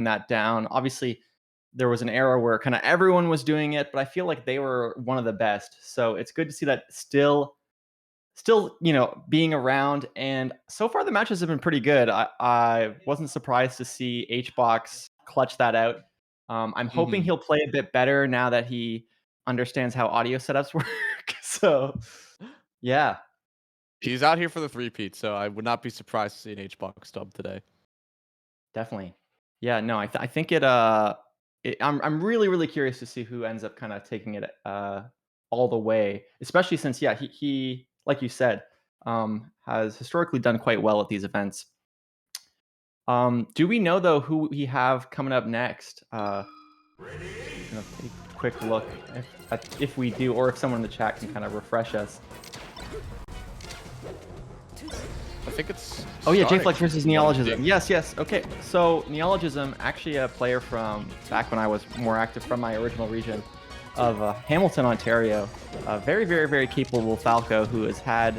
that down. Obviously, there was an era where kind of everyone was doing it, but I feel like they were one of the best. So it's good to see that still, being around. And so far, the matches have been pretty good. I wasn't surprised to see HBox clutch that out. I'm hoping Hmm. he'll play a bit better now that he understands how audio setups work. So, yeah, He's out here for the three-peat, so I would not be surprised to see an H-Box dub today. definitely. Yeah, no, I think I'm really really curious to see who ends up kind of taking it all the way, especially since yeah he like you said has historically done quite well at these events. Do we know though who we have coming up next? Gonna take a quick look if we do, or if someone in the chat can kind of refresh us. I think it's Oh yeah, starting. Jflex versus One Neologism. big. Yes. Okay, so Neologism, actually a player from back when I was more active from my original region of Hamilton, Ontario. A very, very, very capable Falco who has had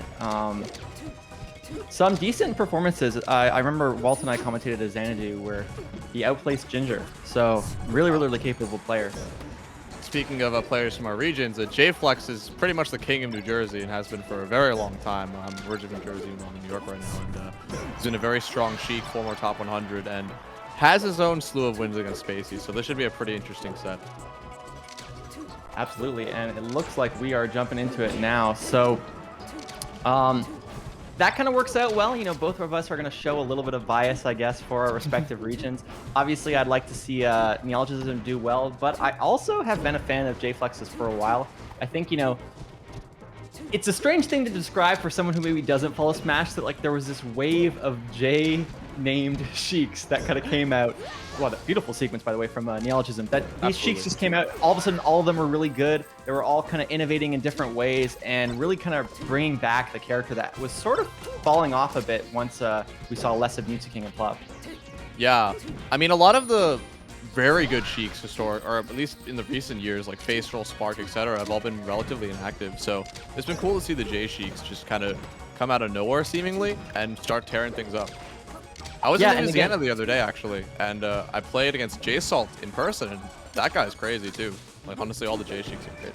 some decent performances. I remember Walt and I commentated at Xanadu where he outplaced Ginger. So really, really, really capable player. Speaking of players from our regions, Jflex is pretty much the king of New Jersey and has been for a very long time. I'm originally New Jersey, and I'm in New York right now, and he's been a very strong Sheik, former top 100, and has his own slew of wins against Spacey. So this should be a pretty interesting set. Absolutely, and it looks like we are jumping into it now. So, that kind of works out well. Both of us are going to show a little bit of bias, I guess, for our respective regions. Obviously, I'd like to see Neologism do well, but I also have been a fan of Jflex's for a while. I think, it's a strange thing to describe for someone who maybe doesn't follow Smash, that like there was this wave of J-named Sheiks that kind of came out. Well, that beautiful sequence, by the way, from Neologism. That these Sheiks just came out. All of a sudden, all of them were really good. They were all kind of innovating in different ways and really kind of bringing back the character that was sort of falling off a bit once we saw less of Mewtwo King and Plub. Yeah, I mean, a lot of the very good Sheiks historic, or at least in the recent years, like Facial, Spark, etc., have all been relatively inactive. So it's been cool to see the J Sheiks just kind of come out of nowhere seemingly and start tearing things up. I was in Louisiana the other day actually, and I played against J Salt in person, and that guy's crazy too. Like honestly, all the J Sheiks are great.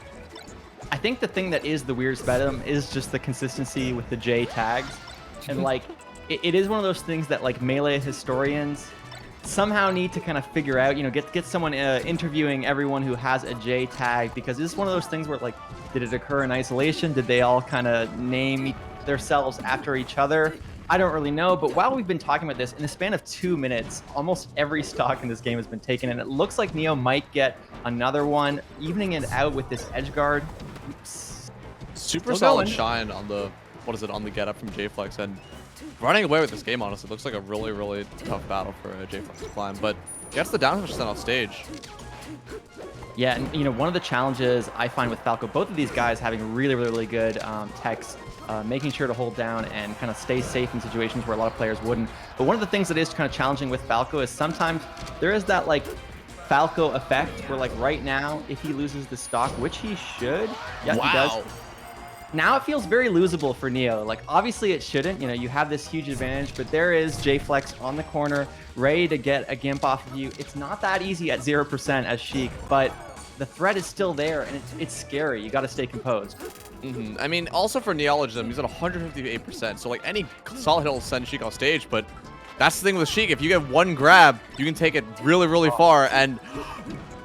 I think the thing that is the weirdest about them is just the consistency with the J tags, and like it is one of those things that like Melee historians somehow need to kind of figure out, get someone interviewing everyone who has a J tag, because it's one of those things where like, did it occur in isolation? Did they all kind of name themselves after each other? I don't really know, but while we've been talking about this, in the span of 2 minutes, almost every stock in this game has been taken, and it looks like Neo might get another one, evening it out with this edge guard. Oops. Super solid shine on the, on the get up from Jflex, and running away with this game, honestly, looks like a really, really tough battle for Jflex to climb, but gets the down percent off stage. Yeah, and one of the challenges I find with Falco, both of these guys having really, really, really good techs, making sure to hold down and kind of stay safe in situations where a lot of players wouldn't. But one of the things that is kind of challenging with Falco is sometimes there is that like Falco effect where like right now, if he loses the stock, which he should, yes, he does. Now it feels very losable for Neo. Like, obviously it shouldn't. You have this huge advantage, but there is Jflex on the corner, ready to get a Gimp off of you. It's not that easy at 0% as Sheik, but the threat is still there, and it's scary. You got to stay composed. I mean, also for Neologism, he's at 158%, so like any solid hit will send Sheik off stage, but that's the thing with Sheik. If you get one grab, you can take it really, really far, and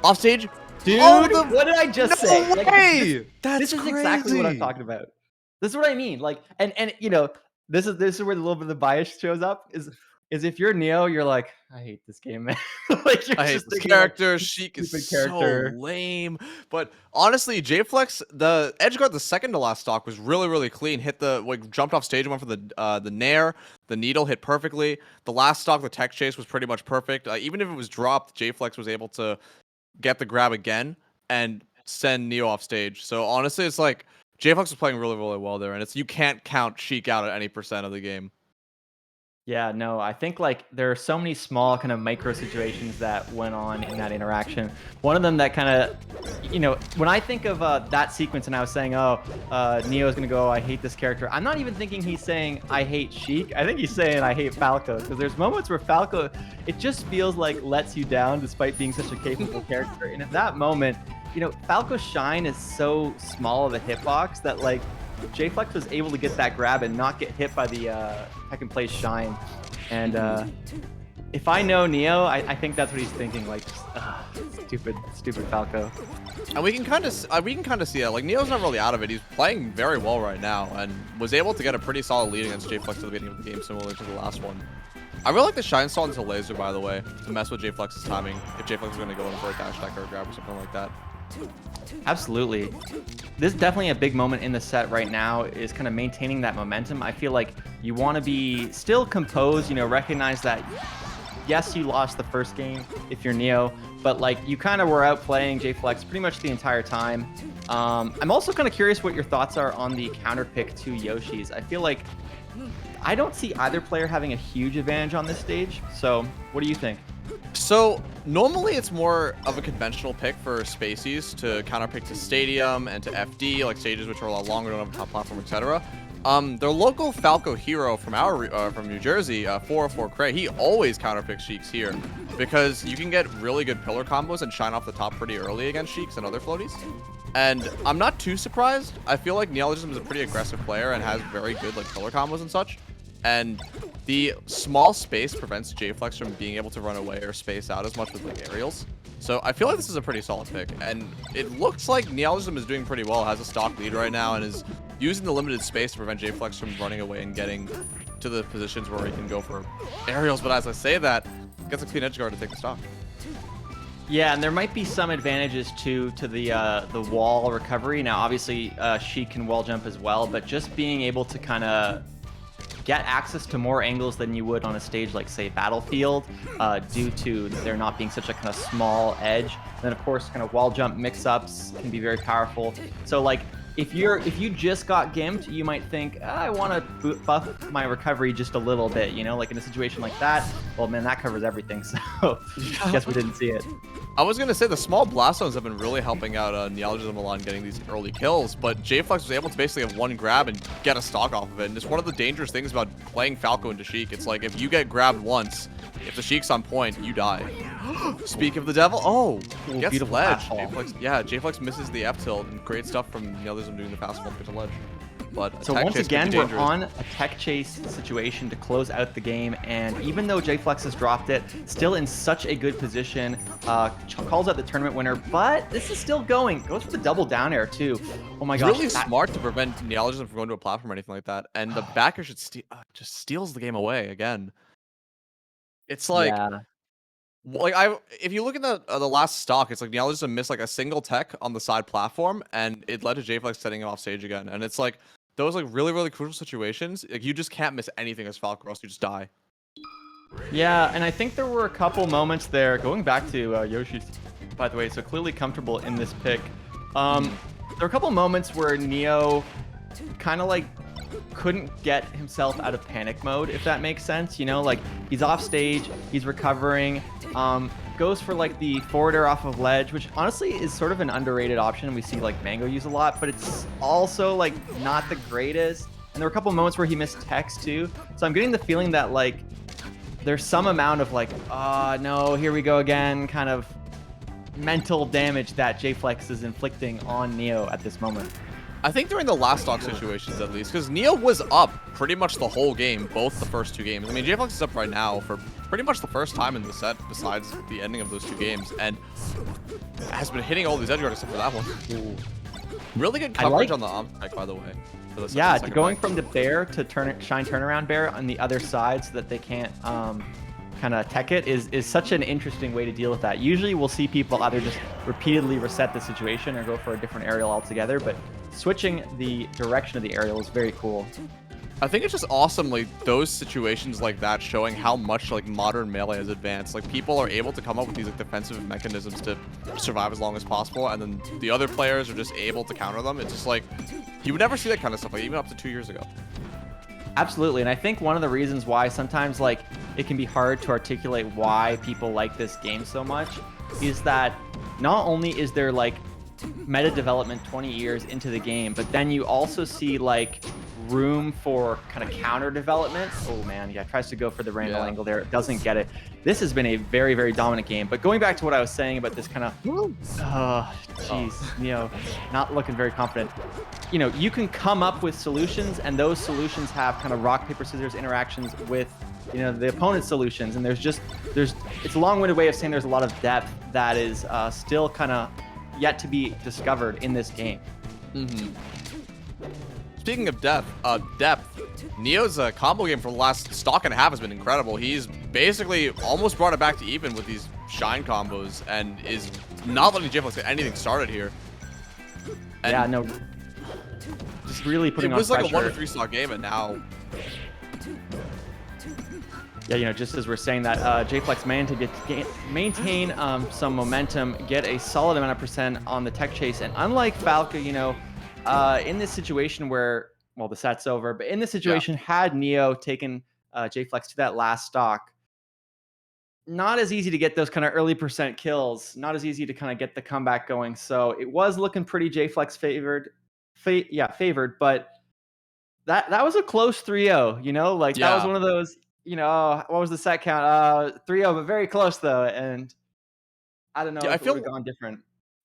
off stage, dude, what did I just say? Way! Like, this is crazy. Exactly what I'm talking about. This is what I mean. Like, and this is where a little bit of the bias shows up. Is if you're Neo, you're like, I hate this game, man. Like, I hate this character. Like, Sheik is so lame. But honestly, Jflex, the edge guard, the second to last stock was really, really clean. Hit the jumped off stage and went for the nair. The needle hit perfectly. The last stock, the tech chase was pretty much perfect. Even if it was dropped, Jflex was able to get the grab again and send Neo off stage. So honestly, it's like Jflex was playing really, really well there, and you can't count Sheik out at any percent of the game. Yeah, no, I think like there are so many small kind of micro situations that went on in that interaction. One of them that kind of, when I think of that sequence and I was saying, oh, Neo's gonna go, I hate this character. I'm not even thinking he's saying I hate Sheik. I think he's saying I hate Falco because there's moments where Falco, it just feels like lets you down despite being such a capable character. And at that moment, Falco's shine is so small of a hitbox that like Jflex was able to get that grab and not get hit by the second place shine. And if I know Neo, I think that's what he's thinking. Like, stupid Falco. And we can kind of see it. Like Neo's not really out of it. He's playing very well right now, and was able to get a pretty solid lead against Jflex at the beginning of the game, similar to the last one. I really like the shine stall into laser, by the way, to mess with Jflex's timing. If Jflex is going to go in for a dash attack or a grab or something like that. Absolutely. This is definitely a big moment in the set right now, is kind of maintaining that momentum. I feel like you want to be still composed, recognize that yes, you lost the first game if you're Neo, but like you kind of were outplaying Jflex pretty much the entire time. I'm also kind of curious what your thoughts are on the counter pick to Yoshi's. I feel like I don't see either player having a huge advantage on this stage. So what do you think? So normally it's more of a conventional pick for Spacies to counterpick to Stadium and to FD, like stages which are a lot longer, don't have a top platform, etc. Their local Falco hero from from New Jersey, 404 Cray, he always counterpicks Sheiks here because you can get really good pillar combos and shine off the top pretty early against Sheiks and other floaties. And I'm not too surprised. I feel like Neologism is a pretty aggressive player and has very good like pillar combos and such. And the small space prevents Jflex from being able to run away or space out as much with like aerials. So I feel like this is a pretty solid pick. And it looks like Neologism is doing pretty well, has a stock lead right now, and is using the limited space to prevent Jflex from running away and getting to the positions where he can go for aerials. But as I say that, gets a clean edge guard to take the stock. Yeah, and there might be some advantages to the wall recovery. Now, obviously, Sheik can wall jump as well, but just being able to kind of get access to more angles than you would on a stage like, say, Battlefield, due to there not being such a kind of small edge. And then, of course, kind of wall jump mix-ups can be very powerful. So, like, if you just got gimped, you might think, I want to buff my recovery just a little bit, like in a situation like that. Well, man, that covers everything, so I guess we didn't see it. I was going to say the small blast zones have been really helping out Neologism a lot in getting these early kills, but Jflex was able to basically have one grab and get a stock off of it. And it's one of the dangerous things about playing Falco into Sheik. It's like if you get grabbed once, if the Sheik's on point, you die. Speak of the devil. Oh, gets beautiful ledge. Jflex misses the F tilt, and great stuff from Neologism doing the fast one to ledge. But so once again, we're on a tech chase situation to close out the game, and even though Jflex has dropped it, still in such a good position, calls out the tournament winner, but this is still going. Goes for the double down air too. Oh my gosh. Really smart to prevent Neologism from going to a platform or anything like that, and the backer should just steals the game away again. It's like, if you look at the last stock, it's like Neologism missed like a single tech on the side platform, and it led to Jflex setting him off stage again, and it's like, those like really crucial situations, like you just can't miss anything as Falco, or else you just die. Yeah, and I think there were a couple moments there, going back to Yoshi's, by the way, so clearly comfortable in this pick. There were a couple moments where Neo kind of like couldn't get himself out of panic mode, if that makes sense. Like he's off stage, he's recovering, goes for like the forward air off of ledge, which honestly is sort of an underrated option. We see like Mango use a lot, but it's also like not the greatest. And there were a couple moments where he missed text too. So I'm getting the feeling that like there's some amount of like, no, here we go again, kind of mental damage that Jflex is inflicting on Neo at this moment. I think during the last stock situations, at least, because Neo was up pretty much the whole game, both the first two games. I mean, Jflex is up right now for pretty much the first time in the set, besides the ending of those two games, and has been hitting all these edge guards except for that one. Ooh. Really good coverage on the Omtech, by the way. Yeah, going from the bear to shine turnaround bear on the other side so that they can't kind of tech it is such an interesting way to deal with that. Usually we'll see people either just repeatedly reset the situation or go for a different aerial altogether, but switching the direction of the aerial is very cool. I think it's just awesome, like, those situations like that showing how much, like, modern melee has advanced. Like, people are able to come up with these, like, defensive mechanisms to survive as long as possible, and then the other players are just able to counter them. It's just, like, you would never see that kind of stuff, like, even up to 2 years ago. Absolutely, and I think one of the reasons why sometimes like it can be hard to articulate why people like this game so much is that not only is there like meta development 20 years into the game, but then you also see like room for kind of counter development. Oh man, yeah, tries to go for the Randall angle there. It doesn't get it. This has been a very, very dominant game. But going back to what I was saying about this kind of, jeez, not looking very confident. You can come up with solutions, and those solutions have kind of rock, paper, scissors interactions with, the opponent's solutions. And it's a long-winded way of saying there's a lot of depth that is still kind of yet to be discovered in this game. Speaking of depth, Neo's combo game for the last stock and a half has been incredible. He's basically almost brought it back to even with these shine combos and is not letting Jflex get anything started here. And yeah, no. Just really putting on pressure. It was like a 1-3 stock game, and now... Yeah, just as we're saying that, Jflex managed to maintain some momentum, get a solid amount of percent on the tech chase, and unlike Falco, in this situation where, well, the set's over, but in this situation, had Neo taken Jflex to that last stock, not as easy to get those kind of early percent kills, not as easy to kind of get the comeback going. So it was looking pretty Jflex favored, but that was a close 3-0, like that was one of those, what was the set count? 3-0, but very close though. And I don't know if it would have gone different.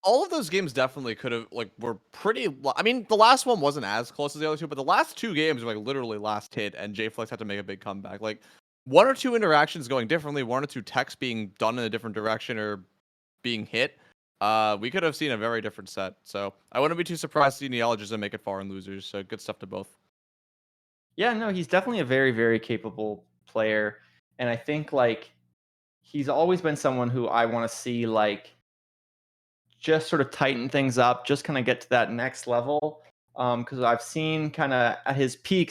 All of those games definitely could have, were pretty... I mean, the last one wasn't as close as the other two, but the last two games were, literally last hit, and Jflex had to make a big comeback. One or two interactions going differently, one or two techs being done in a different direction or being hit, we could have seen a very different set. So I wouldn't be too surprised to see Neologism make it far in losers, so good stuff to both. Yeah, no, he's definitely a very, very capable player, and I think, he's always been someone who I want to see, just sort of tighten things up, just kind of get to that next level. Because I've seen kind of at his peaks,